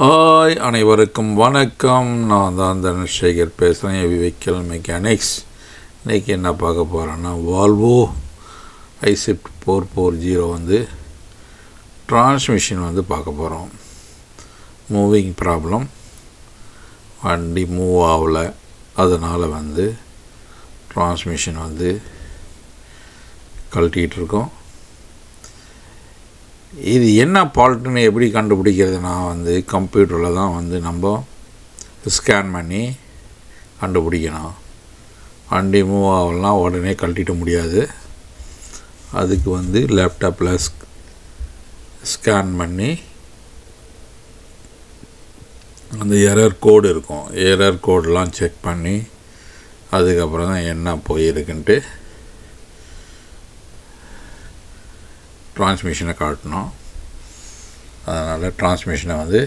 Hi, அனைவருக்கும் வணக்கம். நான் தான் தனசேகர் பேசுகிறேன், வெஹிக்கிள் மெக்கானிக்ஸ். இன்றைக்கி என்ன பார்க்க போகிறேன்னா, வால்வோ ஐஷிஃப்ட் 440 வந்து டிரான்ஸ்மிஷன் வந்து பார்க்க போகிறோம். மூவிங் ப்ராப்ளம், வண்டி மூவ் ஆகலை, அதனால் வந்து டிரான்ஸ்மிஷன் வந்து கழட்டிகிட்டு இருக்கோம். இது என்ன ஃபால்ட்டுன்னு எப்படி கண்டுபிடிக்கிறதுனா வந்து கம்ப்யூட்டரில் தான் வந்து நம்ம ஸ்கேன் பண்ணி கண்டுபிடிக்கணும். வண்டி மூவ் ஆகலாம் உடனே கழட்டிட முடியாது. அதுக்கு வந்து லேப்டாப்பில் ஸ்கேன் பண்ணி அந்த எரர் கோடு இருக்கும், எரர் கோடெலாம் செக் பண்ணி அதுக்கப்புறம் தான் என்ன போயிருக்குன்ட்டு டிரான்ஸ்மிஷனை காட்டணும். அதனால் டிரான்ஸ்மிஷனை வந்து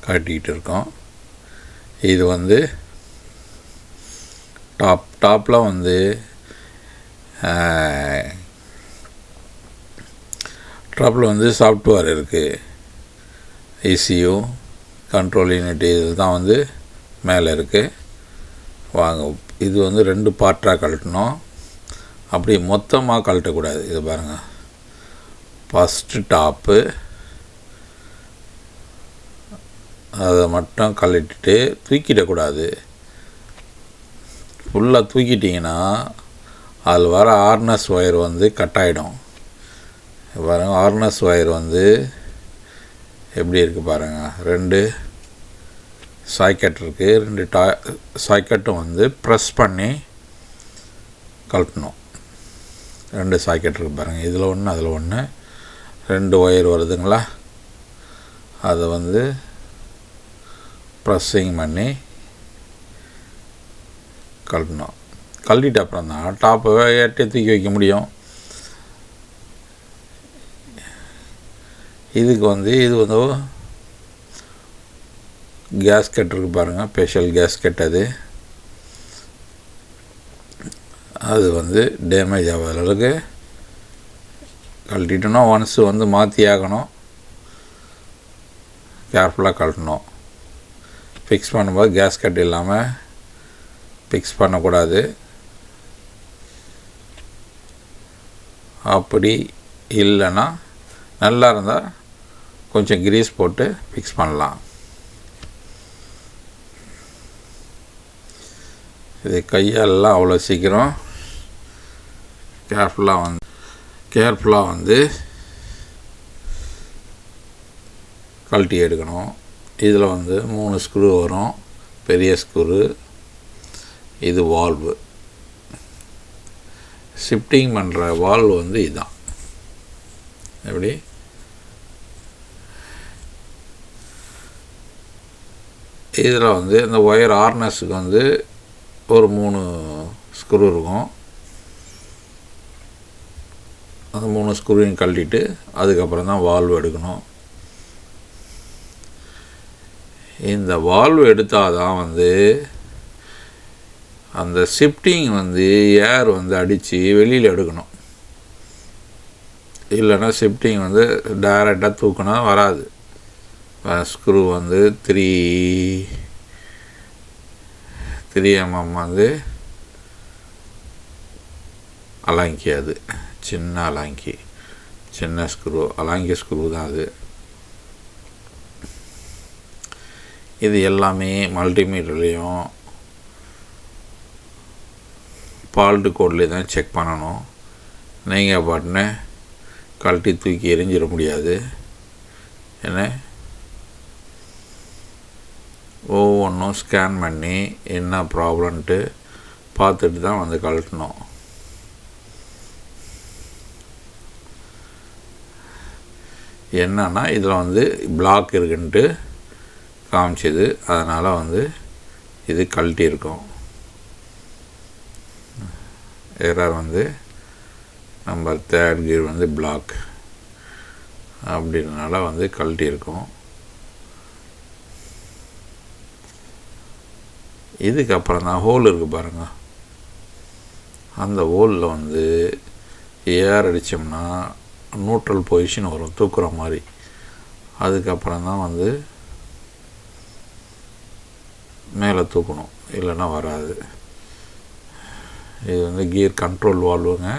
காட்டிக்கிட்டு இருக்கோம். இது வந்து டாப்பில் வந்து சாஃப்ட்வேர் இருக்குது. ECU கண்ட்ரோல் யூனிட் இது தான் வந்து மேலே இருக்குது. வாங்க, இது வந்து 2 பார்ட்டாக கழட்டணும். அப்படி மொத்தமாக கழட்டக்கூடாது. இது பாருங்கள், ஃபஸ்ட்டு டாப்பு அதை மட்டும் கழட்டிட்டு தூக்கிடக்கூடாது. ஃபுல்லாக தூக்கிட்டிங்கன்னா அதில் வர ஹார்னஸ் ஒயர் வந்து கட் ஆகிடும். பாருங்கள், ஹார்னஸ் ஒயர் வந்து எப்படி இருக்குது பாருங்கள். 2 சாக்கெட் இருக்குது. 2 சாக்கெட்டும் வந்து ப்ரெஸ் பண்ணி கழட்டணும். 2 சாக்கெட் இருக்குது பாருங்கள், இதில் ஒன்று அதில் ஒன்று, 2 ஒயர் வருதுங்களா, அதை வந்து ப்ரெஸ்ஸிங் பண்ணி கழட்டணும். கழட்டிட்டு அப்புறம் தான் டாப்பை ஏற்றி தூக்கி வைக்க முடியும். இதுக்கு வந்து இது வந்து கேஸ்கெட் இருக்குது பாருங்கள், ஸ்பெஷல் கேஸ்கெட். அது வந்து டேமேஜ் ஆகாத அளவுக்கு கழட்டிட்டோன்னா ஒன்ஸ் வந்து மாற்றி ஆகணும். கேர்ஃபுல்லாக கழட்டணும். ஃபிக்ஸ் பண்ணும்போது கேஸ்கட் இல்லாமல் ஃபிக்ஸ் பண்ணக்கூடாது. அப்படி இல்லைன்னா நல்லா இருந்தால் கொஞ்சம் கிரீஸ் போட்டு ஃபிக்ஸ் பண்ணலாம். இது கையாலெலாம் அவ்வளோ சீக்கிரம் கேர்ஃபுல்லாக வந்து கழட்டி எடுக்கணும். இதில் வந்து 3 ஸ்க்ரூ வரும், பெரிய ஸ்க்ரூ. இது வால்வு, ஷிஃப்டிங் பண்ணுற வால்வு வந்து இதுதான். எப்படி இதில் வந்து இந்த ஒயர் ஹார்னஸுக்கு வந்து ஒரு 3 ஸ்க்ரூ இருக்கும். அந்த 3 ஸ்க்ரூவையும் கழட்டிட்டு அதுக்கப்புறம் தான் வால்வு எடுக்கணும். இந்த வால்வு எடுத்தால் தான் வந்து அந்த ஷிஃப்டிங் வந்து ஏர் வந்து அடித்து வெளியில் எடுக்கணும். இல்லைன்னா ஷிஃப்டிங் வந்து டைரெக்டாக தூக்கினா வராது. ஸ்க்ரூ வந்து 3 mm வந்து அலாங்கி, அது சின்ன அலாங்கி, சின்ன ஸ்க்ரூ, அலாங்கி ஸ்க்ரூ தான் அது. இது எல்லாமே மல்டிமீட்டர்லேயும் ஃபால்ட்டு கோட்லேயும் தான் செக் பண்ணணும். நீங்கள் பாட்டுன்னு கழட்டி தூக்கி எரிஞ்சிட முடியாது. ஏன்னா ஒவ்வொன்றும் ஸ்கேன் பண்ணி என்ன ப்ராப்ளம்ன்ட்டு பார்த்துட்டு தான் வந்து கழட்டணும். என்னன்னா இதில் வந்து பிளாக் இருக்குன்ட்டு காமிச்சிது, அதனால் வந்து இது கழட்டி இருக்கும். எரர் வந்து நம்பர் 3 கியர் வந்து பிளாக் அப்படின்றனால வந்து கழட்டி இருக்கும். இதுக்கப்புறம் தான் ஹோல் இருக்குது பாருங்கள். அந்த ஹோலில் வந்து ஏர் அடித்தோம்னா நியூட்ரல் பொசிஷன் வரும், தூக்குற மாதிரி. அதுக்கப்புறம் தான் வந்து மேலே தூக்கணும், இல்லைன்னா வராது. இது வந்து கியர் கண்ட்ரோல் வால்வுங்க.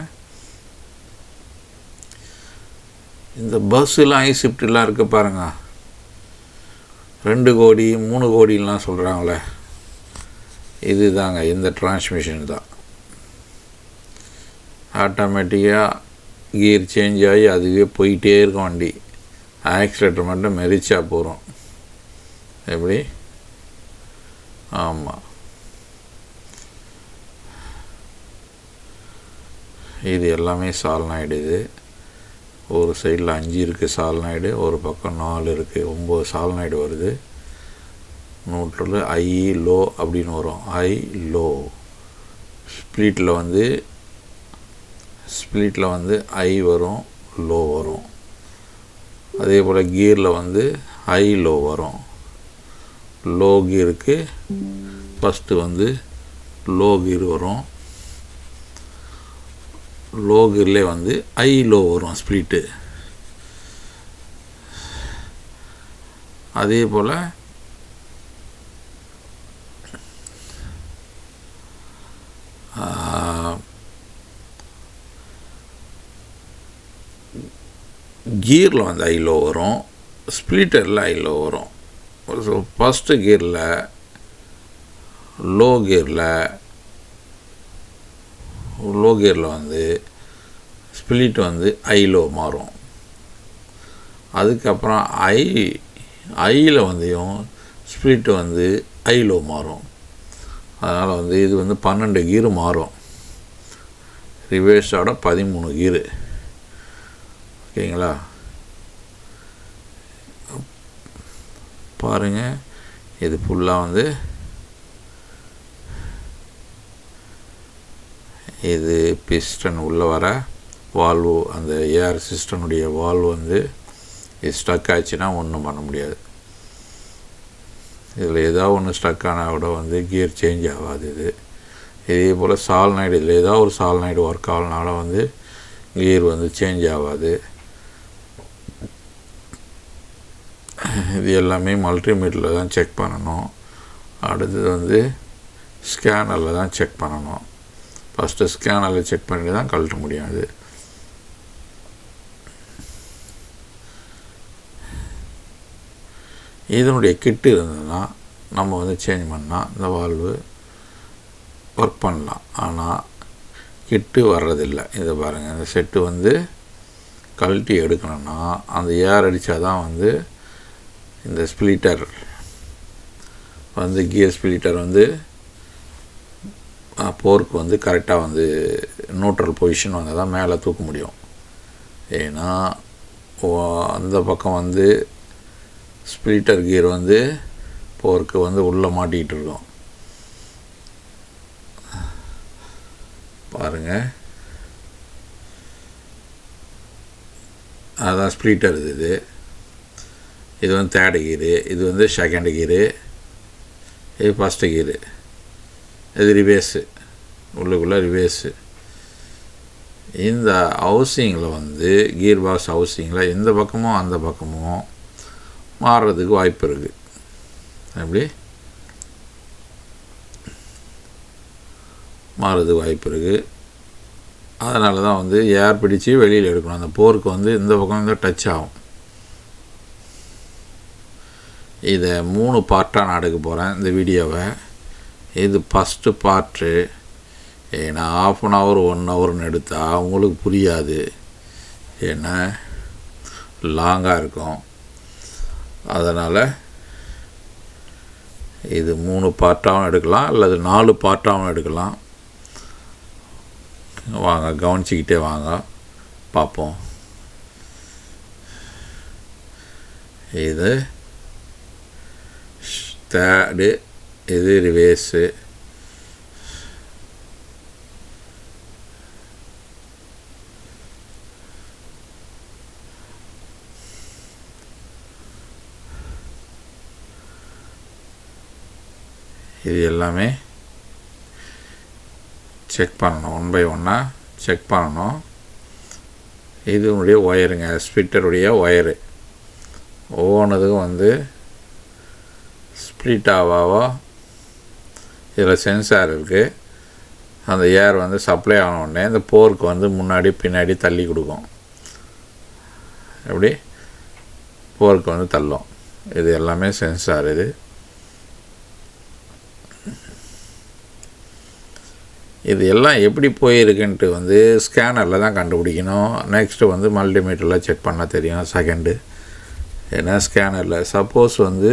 இந்த பஸ்ஸுலாம் ஐஷிஃப்ட்லாம் இருக்குது பாருங்கள், 2 கோடி 3 கோடிலாம் சொல்கிறாங்களே, இது தாங்க இந்த டிரான்ஸ்மிஷன் தான். ஆட்டோமேட்டிக்காக கியர் சேஞ்ச் ஆகி அதுவே போயிட்டே இருக்கும் வண்டி. ஆக்சிலேட்டர் மட்டும் மெரிச்சா போகிறோம். எப்படி? ஆமாம். இது எல்லாமே சால்னாய்டு. இது ஒரு சைடில் 5 இருக்குது சால்னாய்டு, ஒரு பக்கம் 4 இருக்குது, 9 சால்னாய்டு வருது. நியூட்ரல் ஐ லோ அப்படின்னு வரும். ஐ லோ ஸ்ப்ளிட்டில் வந்து ஐ வரும், லோ வரும். அதே போல் கியரில் வந்து ஐ லோ வரும். லோ கியருக்கு ஃபஸ்ட்டு வந்து லோ கியர் வரும். லோ கியர்லேயே வந்து ஐ லோ வரும் ஸ்ப்ளிட்டு. அதே போல் கியரில் வந்து ஐ லோ வரும், ஸ்ப்ளிட்டரில் ஐ லோ வரும். ஸோ ஃபஸ்ட்டு கியரில் லோ கியரில் வந்து ஸ்ப்ளிட் வந்து ஐ லோ மாறும். அதுக்கப்புறம் ஐயில் வந்தும் ஸ்ப்ளிட் வந்து ஐ லோ மாறும். அதனால் வந்து இது வந்து 12 கீரு மாறும். ரிவேர்ஸோட 13 கீரு. ஓகேங்களா? பாருங்கள், இது ஃபுல்லாக வந்து இது பிஸ்டன் உள்ளே வர வால்வு, அந்த ஏர் சிஸ்டனுடைய வால்வு வந்து இது ஸ்டக் ஆச்சுன்னா ஒன்றும் பண்ண முடியாது. இதில் ஏதாவது ஒன்று ஸ்டக் ஆனால் கூட வந்து கியர் சேஞ்ச் ஆகாது. இதே போல் சால்னாய்டு, இதில் ஏதாவது ஒரு சால்னாய்டு ஒர்க் ஆகலனால வந்து கியர் வந்து சேஞ்ச் ஆகாது. இது எல்லாமே மல்டிமீட்டரில் தான் செக் பண்ணணும். அடுத்தது வந்து ஸ்கேனரில் தான் செக் பண்ணணும். ஃபஸ்ட்டு ஸ்கேனரில் செக் பண்ணிட்டு தான் கழட்ட முடியாது. இதனுடைய கிட்டு இருந்ததுன்னா நம்ம வந்து சேஞ்ச் பண்ணால் இந்த வால்வு ஒர்க் பண்ணலாம். ஆனால் கிட்டு வர்றதில்லை. இதை பாருங்கள், இந்த செட்டு வந்து கழட்டி எடுக்கணும்னா அந்த ஏர் அடித்தா தான் வந்து இந்த ஸ்ப்ளிட்டர் வந்து கியர் ஸ்ப்ளிட்டர் வந்து போர்க்கு வந்து கரெக்டாக வந்து நியூட்ரல் பொசிஷன் வந்தால் தான் மேலே தூக்க முடியும். ஏன்னா அந்த பக்கம் வந்து ஸ்ப்ளிட்டர் கியர் வந்து போர்க்கு வந்து உள்ளே மாட்டிக்கிட்டு இருக்கோம். பாருங்கள், அதுதான் ஸ்ப்ளிட்டர். இது வந்து தேர்டு கீரு, இது வந்து செகண்டு கீரு, இது ஃபஸ்ட்டு கீரு, இது ரிவேர்ஸு, உள்ளுக்குள்ளே ரிவேர்ஸு. இந்த ஹவுசிங்கில் வந்து கியர் பாக்ஸ் ஹவுசிங்கில் இந்த பக்கமும் அந்த பக்கமும் மாறுறதுக்கு வாய்ப்பு இருக்குது. அப்படி மாறுறதுக்கு வாய்ப்பு இருக்குது. அதனால தான் வந்து ஏர் பிடிச்சி வெளியில் எடுக்கணும். அந்த போருக்கு வந்து இந்த பக்கம் வந்து டச் ஆகும். இதை 3 பார்ட்டாக நான் எடுக்க போகிறேன் இந்த வீடியோவை. இது ஃபஸ்ட்டு பார்ட்டு. ஏன்னா 1/2 hour 1 hourன்னு எடுத்தால் அவங்களுக்கு புரியாது, ஏன்னா லாங்காக இருக்கும். அதனால் இது 3 பார்ட்டாகவும் எடுக்கலாம், அல்லது 4 பார்ட்டாகவும் எடுக்கலாம். வாங்க, கவனிச்சிக்கிட்டே வாங்க, பார்ப்போம். இது தேர்டு, இது ரிவேர்ஸு. இது எல்லாமே செக் பண்ணணும், 1 by 1 செக் பண்ணணும். இது உடைய ஒயருங்க, ஸ்ப்ளிட்டருடைய ஒயரு. ஒவ்வொன்றுத்துக்கும் வந்து ஸ்ப்ளிட் ஆவாவோ இதில் சென்சார் இருக்குது. அந்த ஏர் வந்து சப்ளை ஆன உடனே இந்த போருக்கு வந்து முன்னாடி பின்னாடி தள்ளி கொடுக்கும். எப்படி போருக்கு வந்து தள்ளும். இது எல்லாமே சென்சார். இது எல்லாம் எப்படி போயிருக்குன்ட்டு வந்து ஸ்கேனரில் தான் கண்டுபிடிக்கணும். நெக்ஸ்ட்டு வந்து மல்டிமீட்டரில் செக் பண்ண தெரியும் செகண்டு. ஏன்னா ஸ்கேனரில் சப்போஸ் வந்து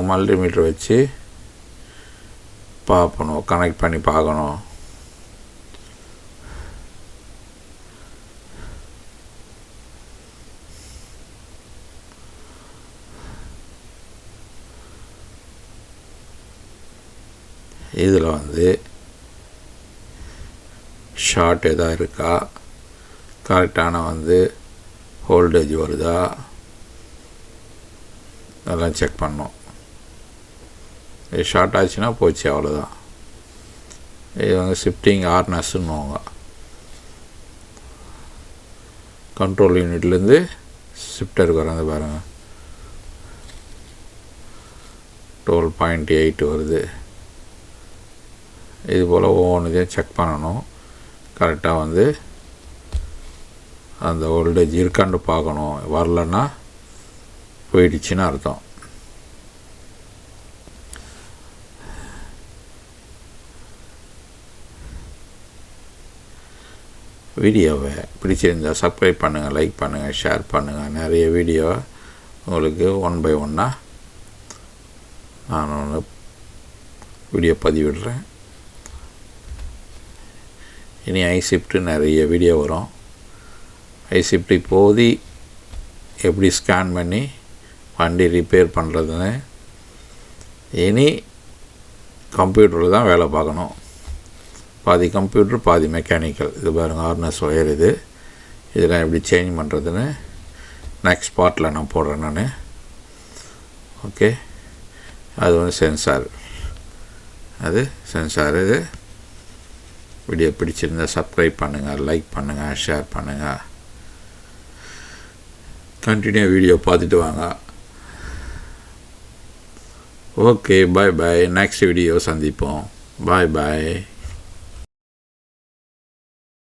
மல்டிமீட்டர் வச்சு பார்க்கணும், கனெக்ட் பண்ணி பார்க்கணும். இதில் வந்து ஷார்ட் எதாவது இருக்கா, கரெக்டான வந்து வோல்டேஜ் வருதா, அதெல்லாம் செக் பண்ணோம். இது ஷார்ட் ஆச்சுன்னா போச்சு, அவ்வளோதான். இது வந்து ஷிஃப்டிங் ஹார்னஸ்ன்னுவாங்க. கண்ட்ரோல் யூனிட்லேருந்து ஷிஃப்டருக்கு வர பாருங்கள், 12.8 வருது. இது போல் ஒவ்வொன்றையும் செக் பண்ணணும். கரெக்டாக வந்து அந்த வோல்டேஜ் இருக்கான்னு பார்க்கணும். வரலன்னா போயிடுச்சுன்னு அர்த்தம். வீடியோவை பிடிச்சிருந்தால் சப்ஸ்கிரைப் பண்ணுங்கள், லைக் பண்ணுங்கள், ஷேர் பண்ணுங்கள். நிறைய வீடியோவை உங்களுக்கு 1 by 1 நான் வீடியோ பதிவிடுறேன். இனி ஐஷிஃப்ட்டு நிறைய வீடியோ வரும். ஐஷிஃப்ட் இப்போது எப்படி ஸ்கேன் பண்ணி வண்டி ரிப்பேர் பண்ணுறதுன்னு இனி கம்ப்யூட்டரில் தான் வேலை பார்க்கணும். பாதி கம்ப்யூட்டர் பாதி மெக்கானிக்கல். இது பாருங்கள், ஹார்னஸ் ஒயர். இதெல்லாம் எப்படி சேஞ்ச் பண்ணுறதுன்னு நெக்ஸ்ட் பார்ட்டில் நான் போடுறேன் நான். ஓகே, அது வந்து சென்சார். அது சென்சார். இது வீடியோ பிடிச்சிருந்தால் சப்ஸ்கிரைப் பண்ணுங்கள், லைக் பண்ணுங்கள், ஷேர் பண்ணுங்கள். கண்டினியூ வீடியோ பார்த்துட்டு வாங்க. ஓகே, பாய் பாய். நெக்ஸ்ட் வீடியோ சந்திப்போம். பாய் பாய்.